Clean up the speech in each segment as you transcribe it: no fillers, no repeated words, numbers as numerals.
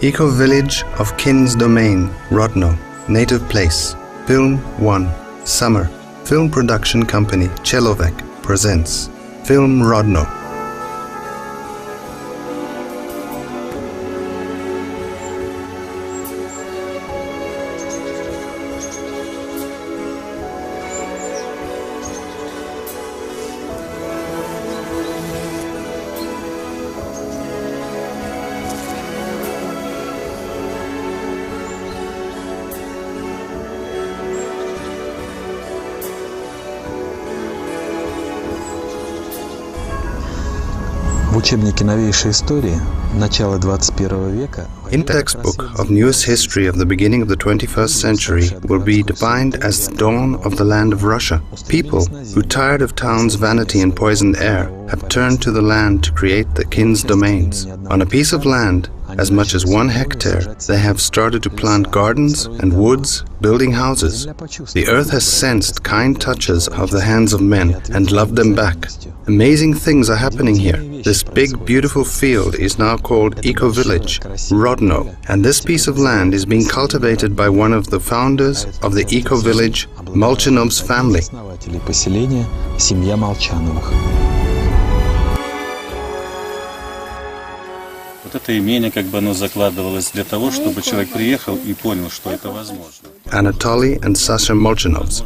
Eco-village of Kin's Domain, Rodno, native place. Film 1, Summer. Film production company Chelovek presents Film Rodno. В учебнике новейшей истории начала 21 века In textbook of newest history of the beginning of the 21st century will be defined as the dawn of the land of Russia. People who, tired of town's vanity and poisoned air, have turned to the land to create the Kin's domains. On a piece of land as much as 1 hectare, they have started to plant gardens and woods, building houses. The earth has sensed kind touches of the hands of men and loved them back. Amazing things are happening here. This big, beautiful field is now called Eco-Village, Rodno, and this piece of land is being cultivated by one of the founders of the Eco-Village, Molchanov's family. Это имение оно закладывалось для того, чтобы человек приехал и понял, что это возможно. Anatoly and Sasha Molchanovs.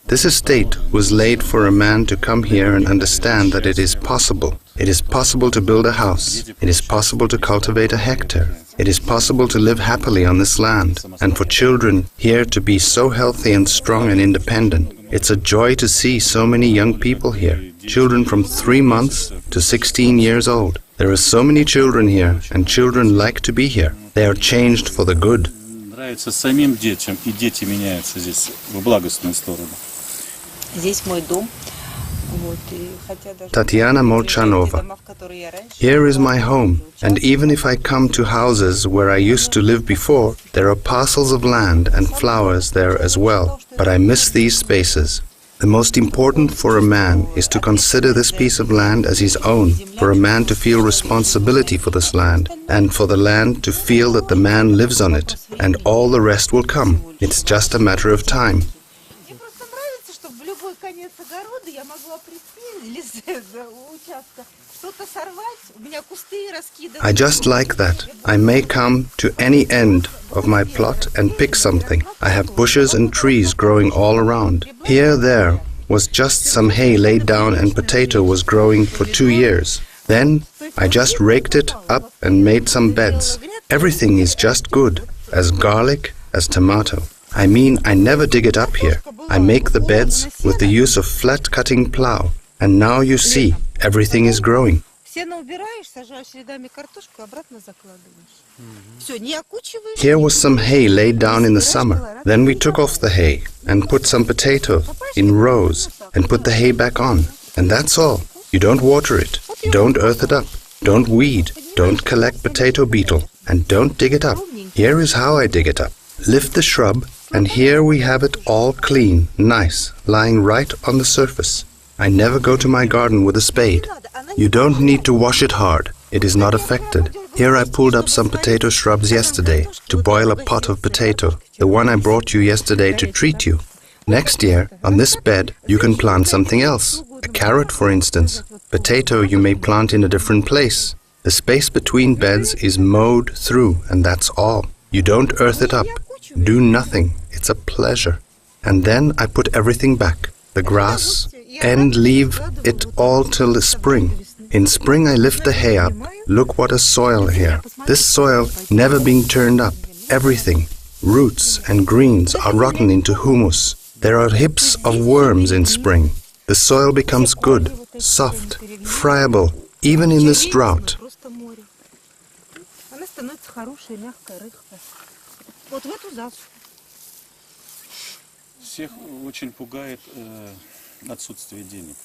This estate was laid for a man to come here and understand that it is possible. It is possible to build a house. It is possible to cultivate a hectare. It is possible to live happily on this land, and for children here to be so healthy and strong and independent. It's a joy to see so many young people here, children from 3 months to 16 years old. There are so many children here, and children like to be here. They are changed for the good. Нравится самим детям, и дети меняются здесь в благостную сторону. Здесь мой дом. Tatiana Molchanova. Here is my home, and even if I come to houses where I used to live before, there are parcels of land and flowers there as well, but I miss these spaces. The most important for a man is to consider this piece of land as his own, for a man to feel responsibility for this land, and for the land to feel that the man lives on it, and all the rest will come. It's just a matter of time. I just like that. I may come to any end of my plot and pick something. I have bushes and trees growing all around. Here there was just some hay laid down and potato was growing for 2 years. Then I just raked it up and made some beds. Everything is just good, as garlic, as tomato. I mean, I never dig it up here. I make the beds with the use of flat-cutting plow. And now you see, everything is growing. Here was some hay laid down in the summer. Then we took off the hay and put some potato in rows and put the hay back on. And that's all. You don't water it. Don't earth it up. Don't weed. Don't collect potato beetle. And don't dig it up. Here is how I dig it up. Lift the shrub, and here we have it all clean, nice, lying right on the surface. I never go to my garden with a spade. You don't need to wash it hard. It is not affected. Here I pulled up some potato shrubs yesterday to boil a pot of potato, the one I brought you yesterday to treat you. Next year, on this bed, you can plant something else. A carrot, for instance. Potato you may plant in a different place. The space between beds is mowed through, and that's all. You don't earth it up. Do nothing. It's a pleasure. And then I put everything back. The grass, and leave it all till the spring. In spring I lift the hay up. Look what a soil here. This soil never being turned up. Everything, roots and greens are rotten into humus. There are heaps of worms in spring. The soil becomes good, soft, friable, even in this drought. Всех очень пугает отсутствие денег.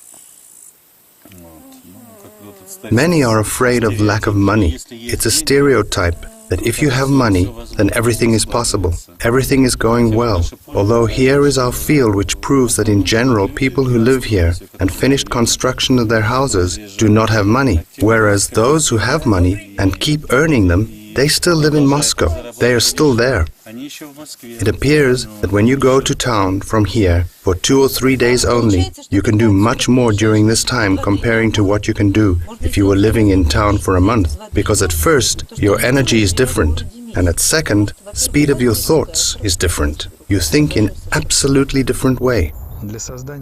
Many are afraid of lack of money. It's a stereotype that if you have money, then everything is possible. Everything is going well. Although here is our field which proves that in general people who live here and finished construction of their houses do not have money, whereas those who have money and keep earning them, They still live in Moscow. They are still there. It appears that when you go to town from here for 2 or 3 days only, you can do much more during this time comparing to what you can do if you were living in town for a month. Because at first, your energy is different. And at second, speed of your thoughts is different. You think in absolutely different way.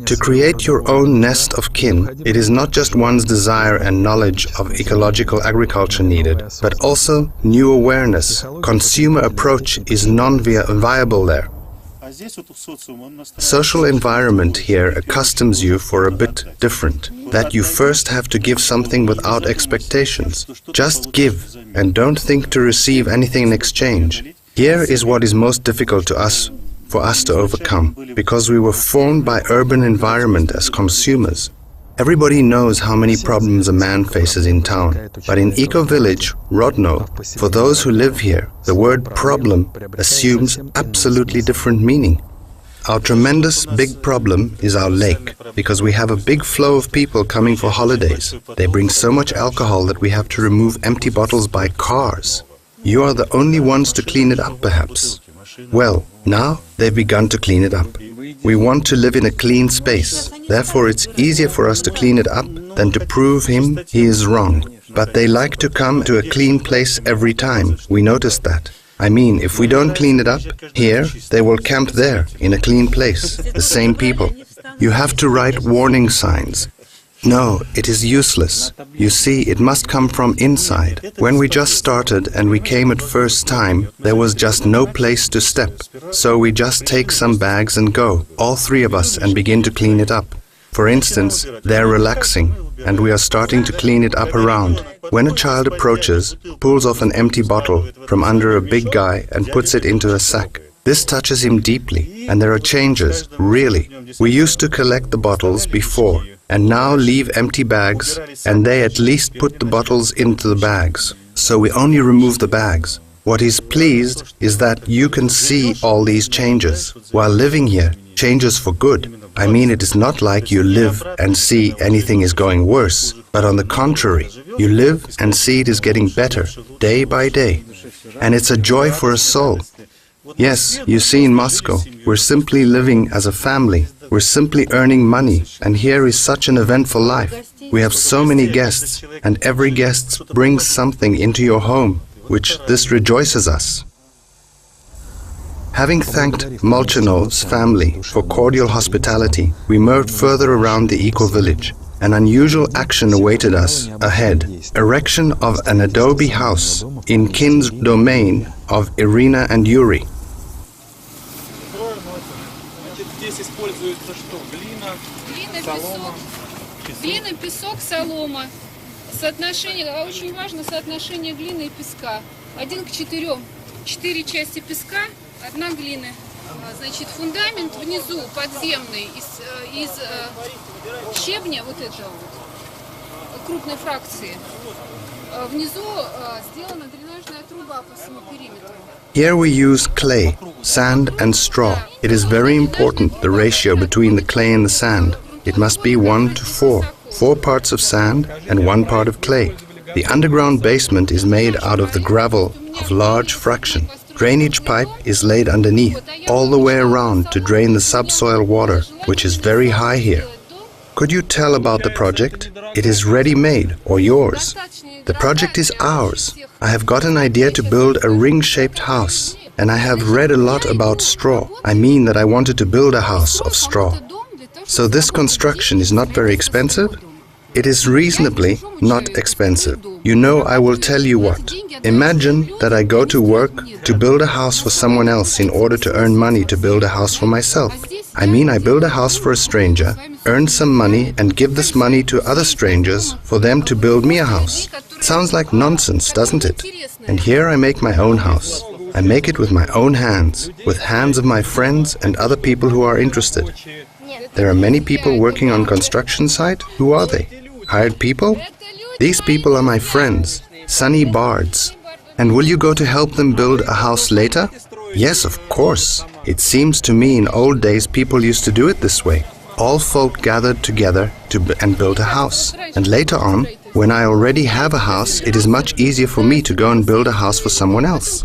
To create your own nest of kin, it is not just one's desire and knowledge of ecological agriculture needed, but also new awareness. Consumer approach is non-viable there. Social environment here accustoms you for a bit different, that you first have to give something without expectations. Just give and don't think to receive anything in exchange. Here is what is most difficult for us to overcome, because we were formed by urban environment as consumers. Everybody knows how many problems a man faces in town, but in eco-village, Rodno, for those who live here, the word problem assumes absolutely different meaning. Our tremendous big problem is our lake, because we have a big flow of people coming for holidays. They bring so much alcohol that we have to remove empty bottles by cars. You are the only ones to clean it up, perhaps. Well, now they've begun to clean it up. We want to live in a clean space. Therefore, it's easier for us to clean it up than to prove him he is wrong. But they like to come to a clean place every time. We noticed that. I mean, if we don't clean it up here, they will camp there in a clean place. The same people. You have to write warning signs. No, it is useless. You see, it must come from inside. When we just started and we came at first time, there was just no place to step. So we just take some bags and go, all 3 of us, and begin to clean it up. For instance, they're relaxing, and we are starting to clean it up around. When a child approaches, pulls off an empty bottle from under a big guy and puts it into a sack. This touches him deeply, and there are changes, really. We used to collect the bottles before, and now leave empty bags, and they at least put the bottles into the bags. So we only remove the bags. What is pleased is that you can see all these changes. While living here, changes for good. I mean, it is not like you live and see anything is going worse, but on the contrary, you live and see it is getting better, day by day. And it's a joy for a soul. Yes, you see, in Moscow, we're simply living as a family. We're simply earning money, and here is such an eventful life. We have so many guests, and every guest brings something into your home, which this rejoices us. Having thanked Molchanov's family for cordial hospitality, we moved further around the eco-village. An unusual action awaited us ahead. Erection of an adobe house in Kin's domain of Irina and Yuri. Глина, песок, солома. Соотношение, очень важно соотношение глины и песка. 1 к 4. 4 части песка, 1 глины. Значит, фундамент внизу подземный из щебня, вот этого вот, крупной фракции. Внизу сделана дренажная труба по всему периметру. Here we use clay, sand and straw. It is very important, the ratio between the clay and the sand. It must be 1 to 4. 4 parts of sand and 1 part of clay. The underground basement is made out of the gravel of large fraction. Drainage pipe is laid underneath, all the way around to drain the subsoil water, which is very high here. Could you tell about the project? It is ready-made, or yours. The project is ours. I have got an idea to build a ring-shaped house, and I have read a lot about straw. I mean that I wanted to build a house of straw. So this construction is not very expensive? It is reasonably not expensive. You know, I will tell you what. Imagine that I go to work to build a house for someone else in order to earn money to build a house for myself. I mean, I build a house for a stranger, earn some money and give this money to other strangers for them to build me a house. Sounds like nonsense, doesn't it? And here I make my own house. I make it with my own hands, with hands of my friends and other people who are interested. There are many people working on construction site. Who are they? Hired people? These people are my friends, sunny bards. And will you go to help them build a house later? Yes, of course. It seems to me in old days people used to do it this way. All folk gathered together and built a house. And later on, When I already have a house, it is much easier for me to go and build a house for someone else.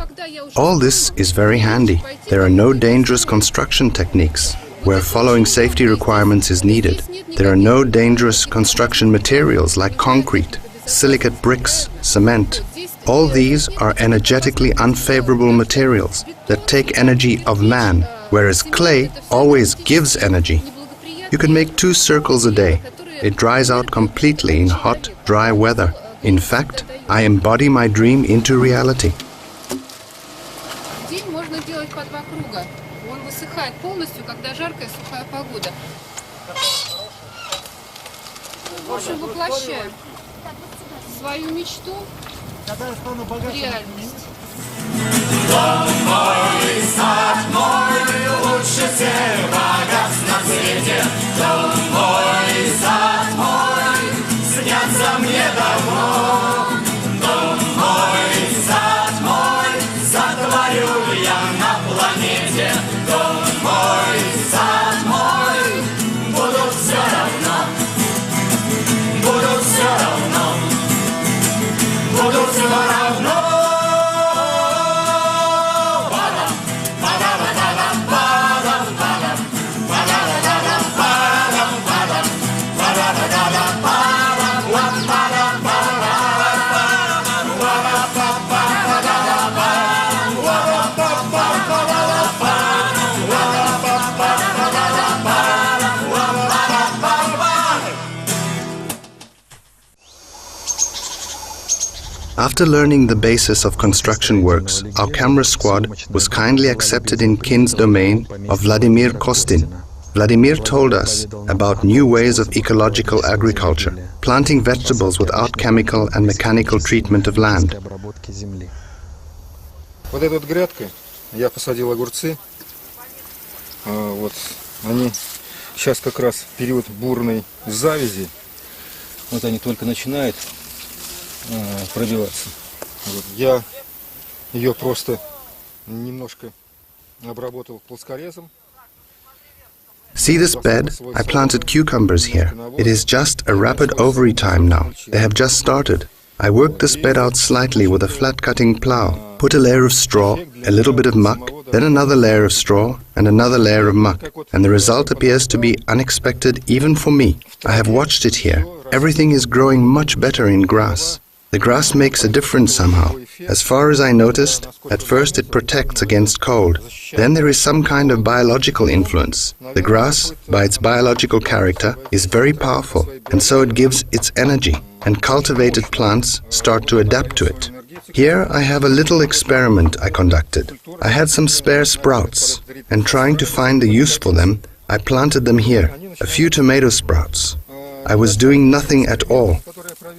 All this is very handy. There are no dangerous construction techniques. Where following safety requirements is needed, there are no dangerous construction materials like concrete, silicate bricks, cement. All these are energetically unfavorable materials that take energy of man, whereas clay always gives energy. You can make 2 circles a day. It dries out completely in hot, dry weather. In fact, I embody my dream into reality. День можно делать по 2 круга. Он высыхает полностью, когда жаркая, сухая погода. В общем, воплощаем свою мечту в реальность. After learning the basis of construction works, our camera squad was kindly accepted in Kin's domain of Vladimir Kostin. Vladimir told us about new ways of ecological agriculture, planting vegetables without chemical and mechanical treatment of land. Вот эта вот грядка, я посадил огурцы. Вот они сейчас как раз период бурной завязи. Вот они только начинают пробиваться. Вот. Я ее просто немножко обработал плоскорезом. See this bed? I planted cucumbers here. It is just a rapid ovary time now. They have just started. I worked this bed out slightly with a flat-cutting plow, put a layer of straw, a little bit of muck, then another layer of straw and another layer of muck, and the result appears to be unexpected even for me. I have watched it here. Everything is growing much better in grass. The grass makes a difference somehow. As far as I noticed, at first it protects against cold. Then there is some kind of biological influence. The grass, by its biological character, is very powerful, and so it gives its energy, and cultivated plants start to adapt to it. Here I have a little experiment I conducted. I had some spare sprouts, and trying to find the use for them, I planted them here, a few tomato sprouts. I was doing nothing at all.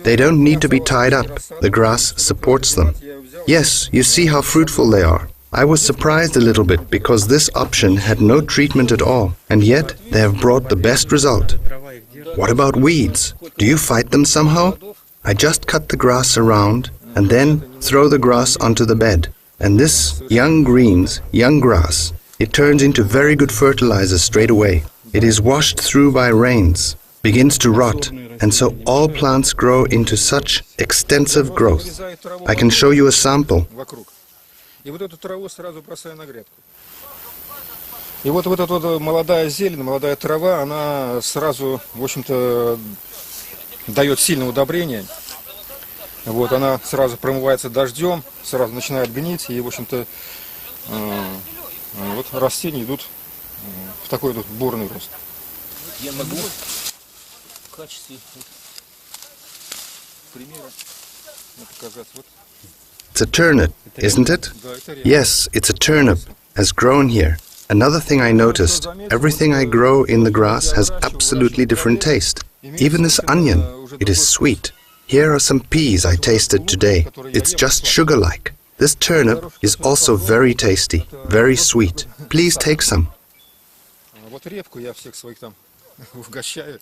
They don't need to be tied up. The grass supports them. Yes, you see how fruitful they are. I was surprised a little bit because this option had no treatment at all, and yet they have brought the best result. What about weeds? Do you fight them somehow? I just cut the grass around and then throw the grass onto the bed. And this young greens, young grass, it turns into very good fertilizer straight away. It is washed through by rains, begins to rot, and so all plants grow into such extensive growth. I can show you a sample. И вот эту траву сразу бросаю на грядку. И вот эта вот молодая зелень, молодая трава, она сразу, в общем-то, дает сильное удобрение. Вот, она сразу промывается дождем, сразу начинает гнить, и, в общем-то, вот растения идут в такой вот бурный рост. Я могу в качестве примера показать вот. It's a turnip, isn't it? Yes, it's a turnip, has grown here. Another thing I noticed, everything I grow in the grass has absolutely different taste. Even this onion, it is sweet. Here are some peas I tasted today. It's just sugar-like. This turnip is also very tasty, very sweet. Please take some. Вот репку я всех своих там угощаю.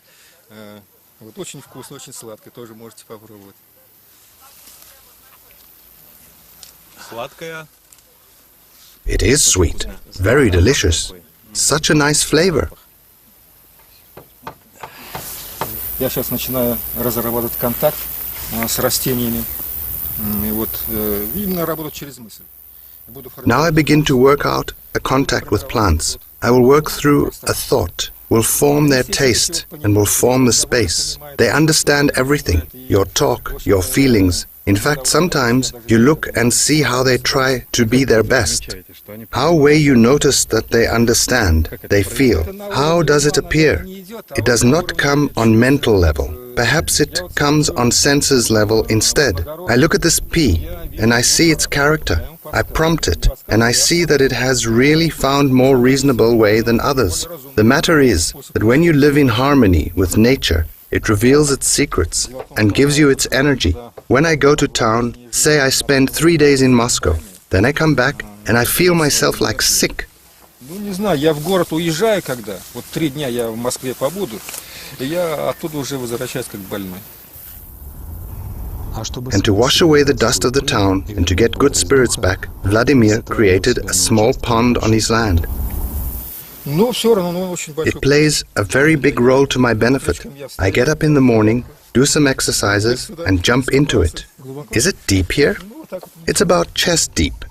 Вот очень вкусно, очень сладко, тоже можете попробовать. Сладкая. It is sweet, very delicious. Such a nice flavor. Я сейчас начинаю разрабатывать контакт с растениями. И вот именно работать через мысль. Now I begin to work out a contact with plants. I will work through a thought, will form their taste, and will form the space. They understand everything, your talk, your feelings. In fact, sometimes you look and see how they try to be their best. How way you notice that they understand, they feel. How does it appear? It does not come on mental level. Perhaps it comes on senses level instead. I look at this pea and I see its character. I prompt it and I see that it has really found more reasonable way than others. The matter is that when you live in harmony with nature, it reveals its secrets and gives you its energy. When I go to town, say I spend 3 days in Moscow, then I come back and I feel myself like sick. Ну, не знаю, я в город уезжаю когда, вот 3 дня я в Москве побуду, и я оттуда уже возвращаюсь как больной. And to wash away the dust of the town and to get good spirits back, Vladimir created a small pond on his land. Но все равно он очень большой. It plays a very big role to my benefit. I get up in the morning, do some exercises, and jump into it. Is it deep here? It's about chest deep.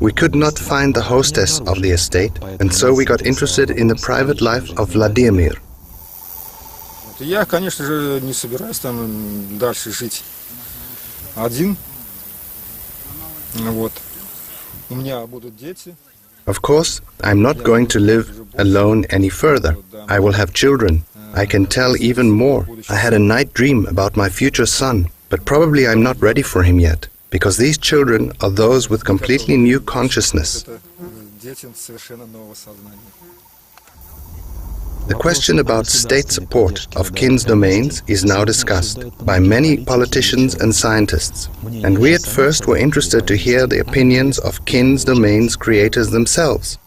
We could not find the hostess of the estate, and so we got interested in the private life of Vladimir. Я, конечно же, не собираюсь там дальше жить один. Вот. У меня будут дети. Of course, I'm not going to live alone any further. I will have children. I can tell even more. I had a night dream about my future son, but probably I'm not ready for him yet, because these children are those with completely new consciousness. Дети совершенно нового сознания. The question about state support of kin's domains is now discussed by many politicians and scientists, and we at first were interested to hear the opinions of kin's domains creators themselves.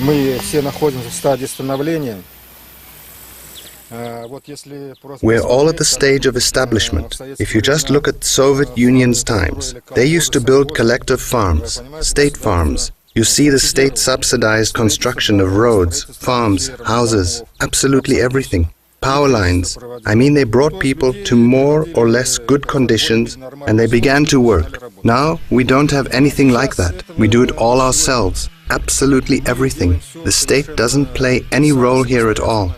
Мы все находимся в стадии становления. We're all at the stage of establishment. If you just look at Soviet Union's times, they used to build collective farms, state farms. You see the state-subsidized construction of roads, farms, houses, absolutely everything. Power lines. I mean, they brought people to more or less good conditions and they began to work. Now, we don't have anything like that. We do it all ourselves. Absolutely everything. The state doesn't play any role here at all.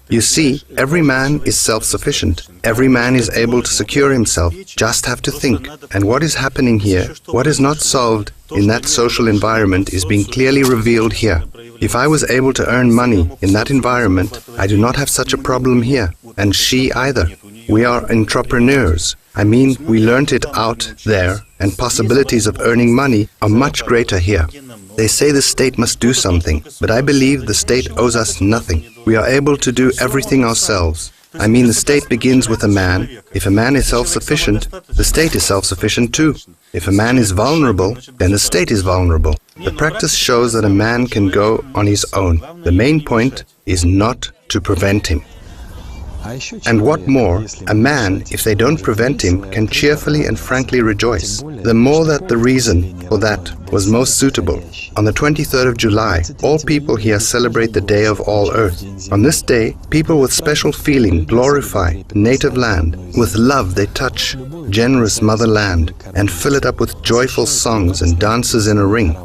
You see, every man is self-sufficient. Every man is able to secure himself, just have to think. And what is happening here, what is not solved in that social environment is being clearly revealed here. If I was able to earn money in that environment, I do not have such a problem here, and she either. We are entrepreneurs. I mean, we learned it out there, and possibilities of earning money are much greater here. They say the state must do something, but I believe the state owes us nothing. We are able to do everything ourselves. I mean, the state begins with a man. If a man is self-sufficient, the state is self-sufficient too. If a man is vulnerable, then the state is vulnerable. The practice shows that a man can go on his own. The main point is not to prevent him. And what more, a man, if they don't prevent him, can cheerfully and frankly rejoice. The more that the reason for that was most suitable. On the 23rd of July, all people here celebrate the Day of All Earth. On this day, people with special feeling glorify native land. With love they touch generous motherland and fill it up with joyful songs and dances in a ring.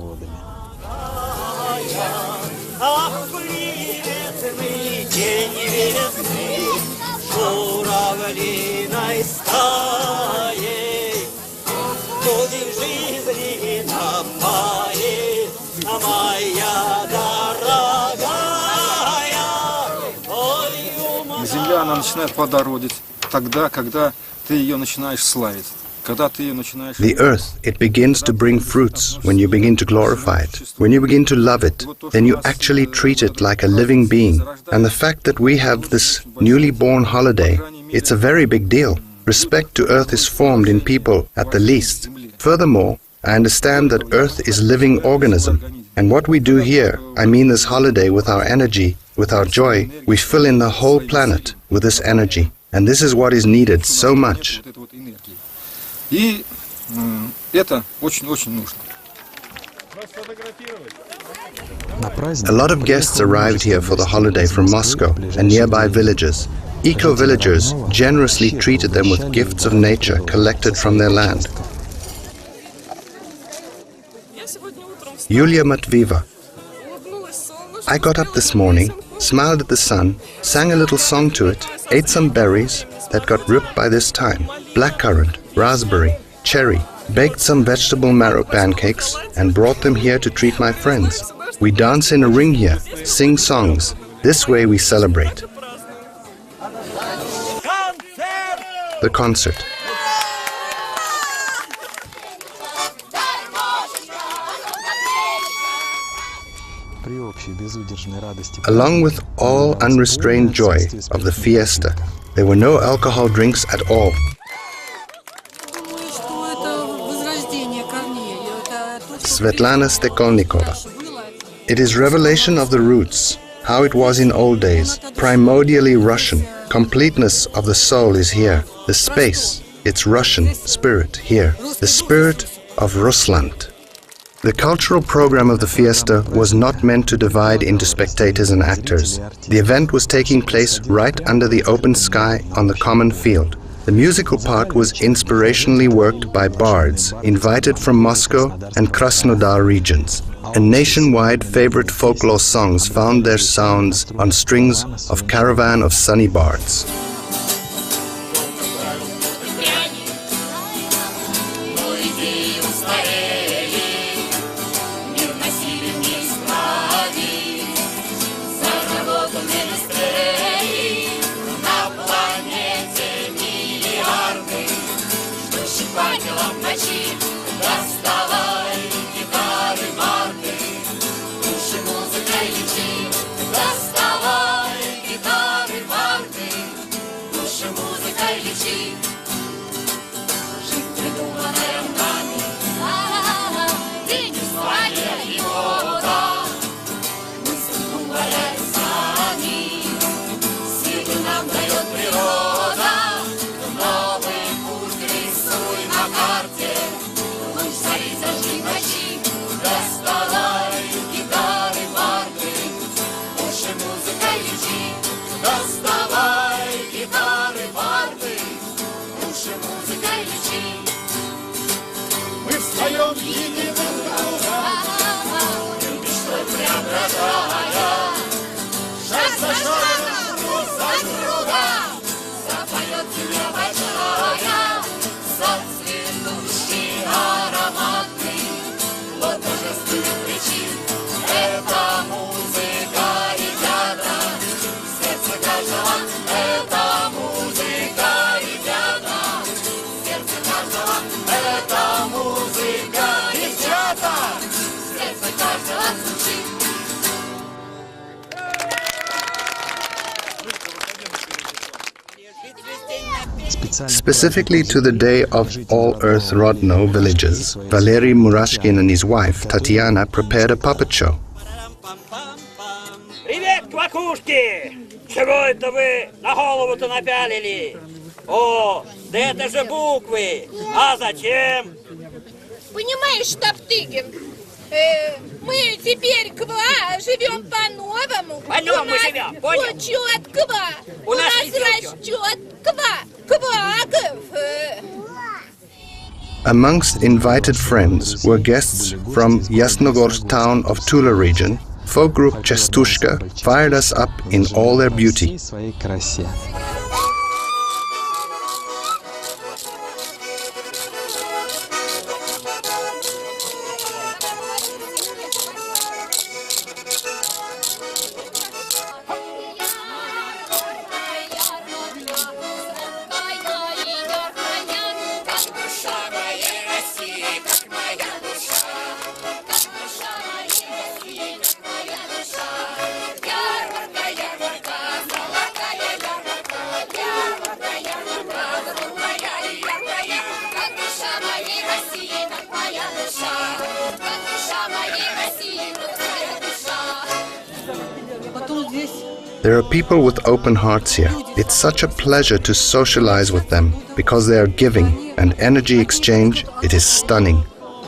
Земля, она начинает плодородить тогда, когда ты ее начинаешь славить. The earth, it begins to bring fruits when you begin to glorify it. When you begin to love it, then you actually treat it like a living being. And the fact that we have this newly born holiday, it's a very big deal. Respect to earth is formed in people at the least. Furthermore, I understand that earth is a living organism. And what we do here, I mean this holiday with our energy, with our joy, we fill in the whole planet with this energy. And this is what is needed so much. И это очень-очень нужно. A lot of guests arrived here for the holiday from Moscow and nearby villages. Eco-villagers generously treated them with gifts of nature collected from their land. Yulia Matvieva. I got up this morning, smiled at the sun, sang a little song to it, ate some berries that got ripped by this time, blackcurrant, raspberry, cherry, baked some vegetable marrow pancakes and brought them here to treat my friends. We dance in a ring here, sing songs. This way we celebrate. The concert. Along with all unrestrained joy of the fiesta, there were no alcohol drinks at all. Svetlana Stekolnikova. It is revelation of the roots, how it was in old days, primordially Russian. Completeness of the soul is here. The space, its Russian spirit here. The spirit of Rusland. The cultural program of the fiesta was not meant to divide into spectators and actors. The event was taking place right under the open sky on the common field. The musical part was inspirationally worked by bards invited from Moscow and Krasnodar regions. And nationwide favorite folklore songs found their sounds on strings of caravan of sunny bards. Specifically to the day of All Earth Rodno villages, Valery Murashkin and his wife, Tatiana, prepared a puppet show. Привет, квакушки! Чего это вы на голову-то напялили? О, да это же буквы! А зачем? Понимаешь, Топтыгин, мы теперь ква живем по-новому. По-новому живем, понял? Учет ква. У нас растет ква. Кваков. Amongst invited friends were guests from Yasnogorsk town of Tula region. Folk group Chestushka fired us up in all their beauty. There are people with open hearts here. It's such a pleasure to socialize with them because they are giving and energy exchange. It is stunning.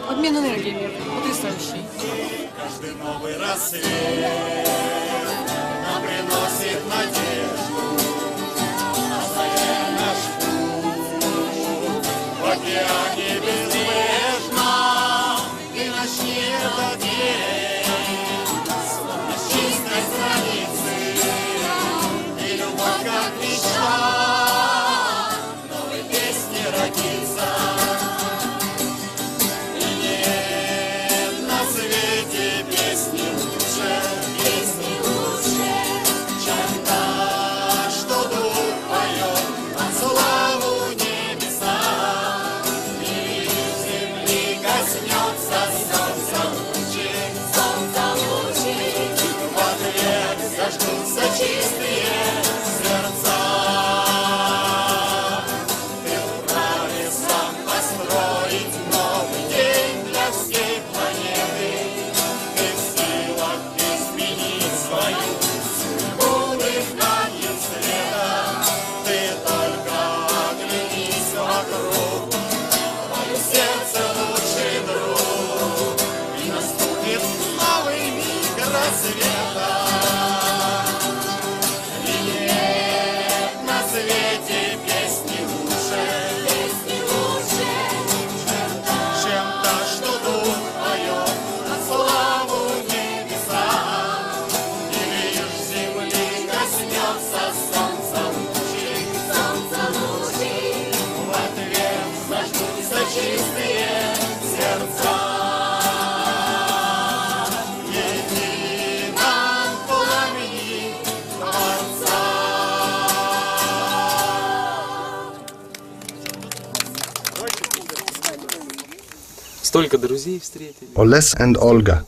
Обмен энергиями потрясающий. Новый рассвет нам приносит надежду, озаряя наш путь в океане безбрежно, и начнет этот день словно с чистой страницы, и любовь как мечта в новой песне родится. Чистые сердца, ты вправе сам построить новый день для всей планеты. Ты в силах изменить свою судьбу дыханием света. Ты только оглянись вокруг, твое сердце лучший друг, и наступит новый миг рассвета. Чистые сердца, едином пламени Творца. Столько друзей встретили. Oles and Olga.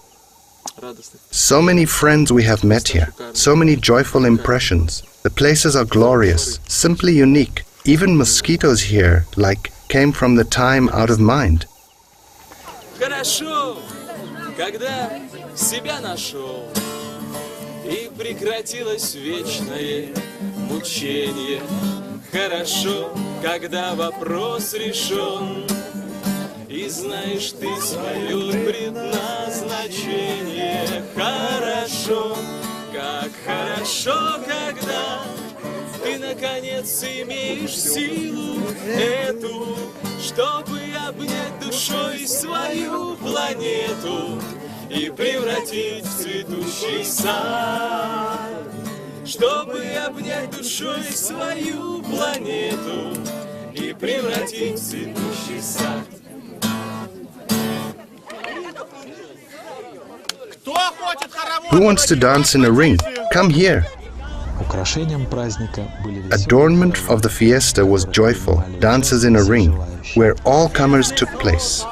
Радостных. So many friends we have met here, so many joyful impressions. The places are glorious, simply unique. Even mosquitoes here, came from the time out of mind. Хорошо, когда себя нашел, и прекратилось вечное мучение. Хорошо, когда вопрос решен, и знаешь ты свое предназначение. Хорошо, как хорошо, когда ты, наконец, имеешь силу эту, чтобы обнять душой свою планету и превратить в цветущий сад. Чтобы обнять душой свою планету и превратить в цветущий сад. Who wants to dance in a ring? Come here. Украшением праздника были Adornment of the fiesta was joyful, dances in a ring, where all comers took place.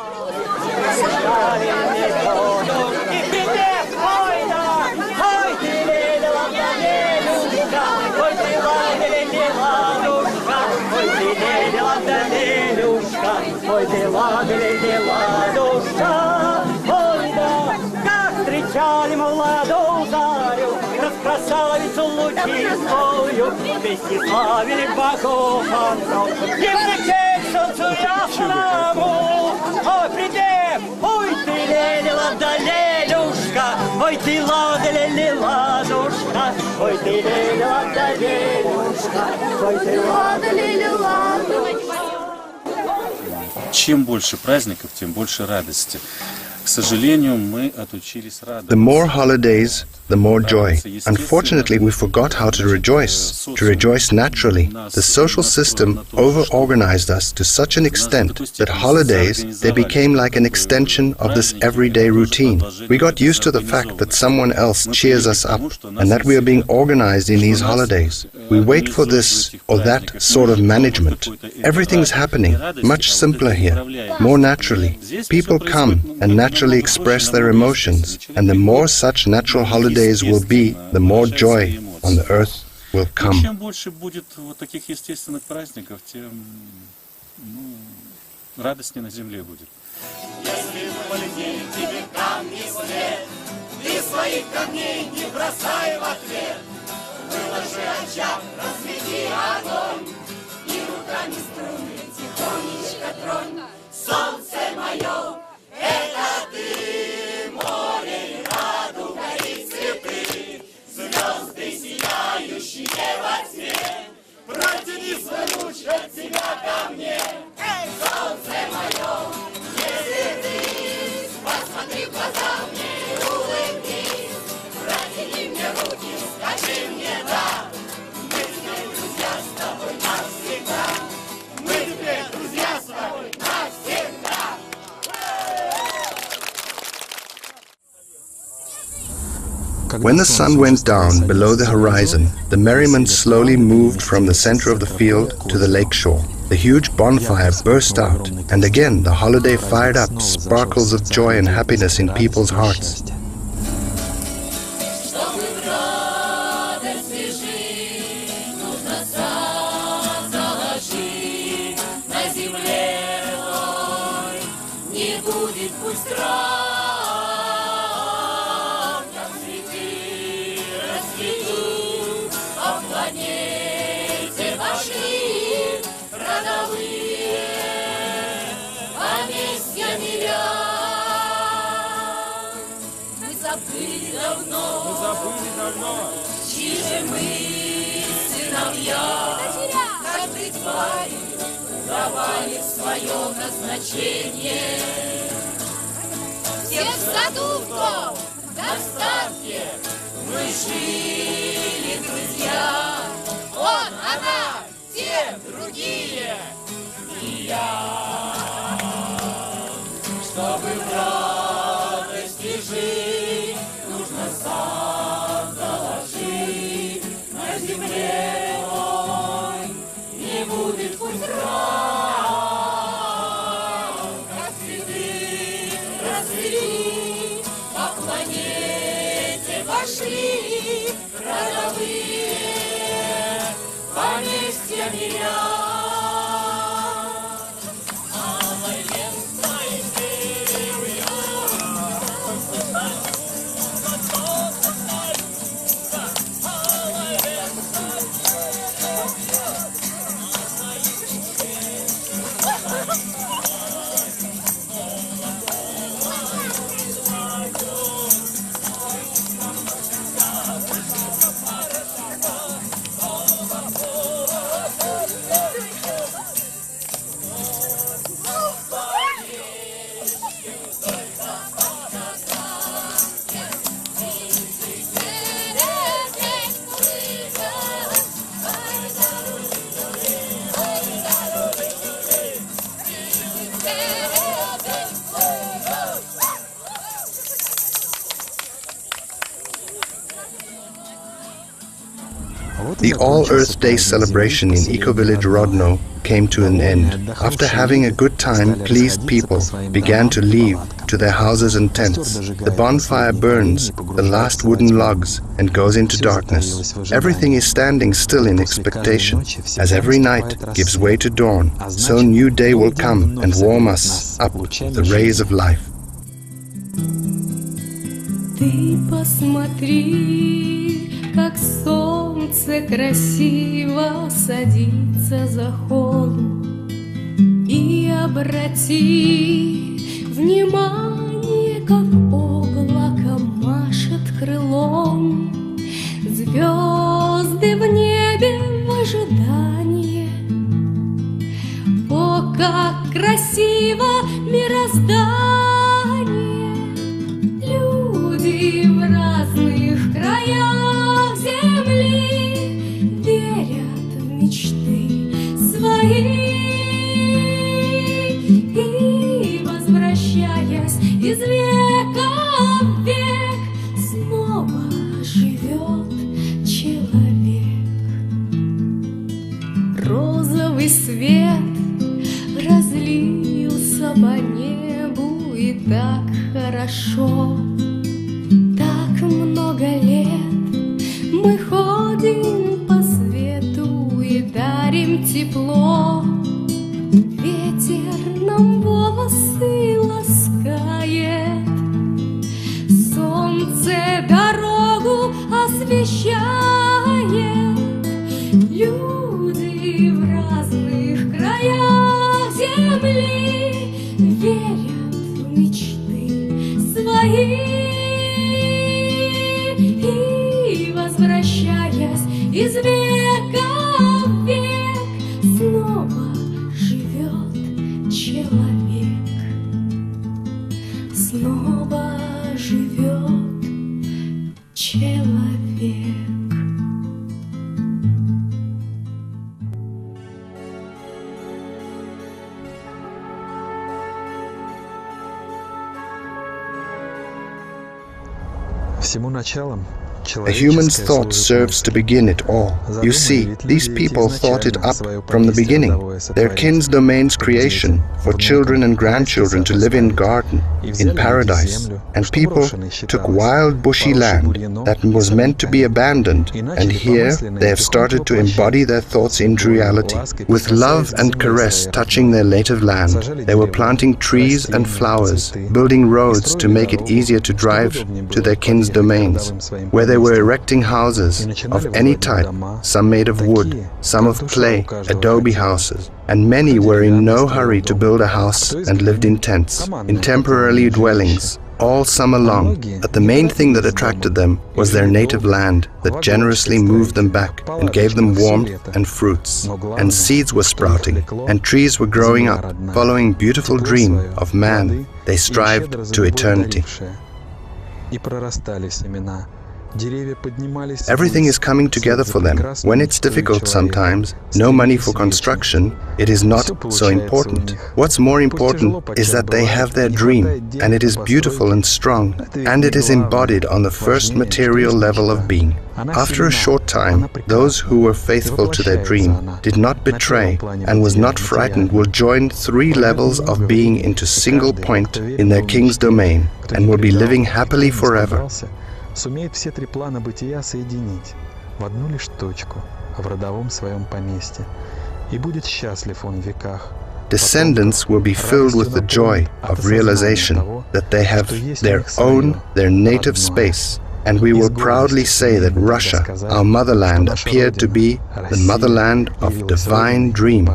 Красавицу лучистую, вместе славили богов ангел. Гимн солнцу ясному, ой, придем, ой, ты леля-ладалелюшка, ой, ты ладалели-ладушка, ой, ты леля-ладалелюшка, ой, ты ладалели-ладушка. Чем больше праздников, тем больше радости. К сожалению, мы отучились радоваться. The more holidays, the more joy. Unfortunately, we forgot how to rejoice naturally. The social system over-organized us to such an extent that holidays, they became like an extension of this everyday routine. We got used to the fact that someone else cheers us up and that we are being organized in these holidays. We wait for this or that sort of management. Everything's happening much simpler here, more naturally. People come and naturally express their emotions, and the more such natural holidays will be, the more joy on the earth will come. Чем больше будет вот таких естественных праздников, тем радостнее на земле будет. Если полетели тебе камни след, ты своих камней не бросай в ответ. Выложи очаг, разведи огонь, и руками струны тихонечко тронь. Солнце мое, это ты, море и радуга. When the sun went down below the horizon, the merriment slowly moved from the center of the field to the lake shore. The huge bonfire burst out, and again the holiday fired up sparkles of joy and happiness in people's hearts. Чьи же мы сыновья, каждый парень давали свое назначение. Всех задумков в достатке мы жили, друзья. Он, она, те, другие и я. Чтобы в радости жить, нужно сад заложить. На земле ой, не будет пусть трав, как цветы расцвели, по планете пошли родовые поместья мирян. The All-Earth Day celebration in eco-village Rodno came to an end. After having a good time, pleased people began to leave to their houses and tents. The bonfire burns the last wooden logs and goes into darkness. Everything is standing still in expectation. As every night gives way to dawn, so a new day will come and warm us up with the rays of life. Ты посмотри, как солнце красиво садится за холм, и обрати внимание, как облако машет крылом. Звезды в небе в ожидании. О, как красиво мироздание! Люди в разных краях земли верят в мечты свои, и, возвращаясь из века в век, снова живет человек. Розовый свет разлился по небу, и так хорошо. Так много лет мы ходим по свету и дарим тепло. Ветер нам волосы ласкает, солнце дорогу освещает. Люди в разных краях земли верят в мечты свои, и, возвращаясь из века в век, снова живет человек. Снова живет человек. Всему началом A human's thought serves to begin it all. You see, these people thought it up from the beginning, their kin's domain's creation, for children and grandchildren to live in garden, in paradise. And people took wild bushy land that was meant to be abandoned, and here they have started to embody their thoughts into reality. With love and caress touching their native land, they were planting trees and flowers, building roads to make it easier to drive to their kin's domains, where they were erecting houses of any type, some made of wood, some of clay, adobe houses, and many were in no hurry to build a house and lived in tents, in temporary dwellings, all summer long. But the main thing that attracted them was their native land that generously moved them back and gave them warmth and fruits, and seeds were sprouting, and trees were growing up, following beautiful dream of man. They strived to eternity. Everything is coming together for them. When it's difficult sometimes, no money for construction, it is not so important. What's more important is that they have their dream, and it is beautiful and strong, and it is embodied on the first material level of being. After a short time, those who were faithful to their dream, did not betray, and was not frightened, will join 3 levels of being into single point in their king's domain, and will be living happily forever. Сумеет все 3 плана бытия соединить в одну лишь точку в родовом своем поместье, и будет счастлив он в веках. Descendants will be filled with the joy of realization that they have their own, their native space, and we will proudly say that Russia, our motherland, appeared to be the motherland of divine dream.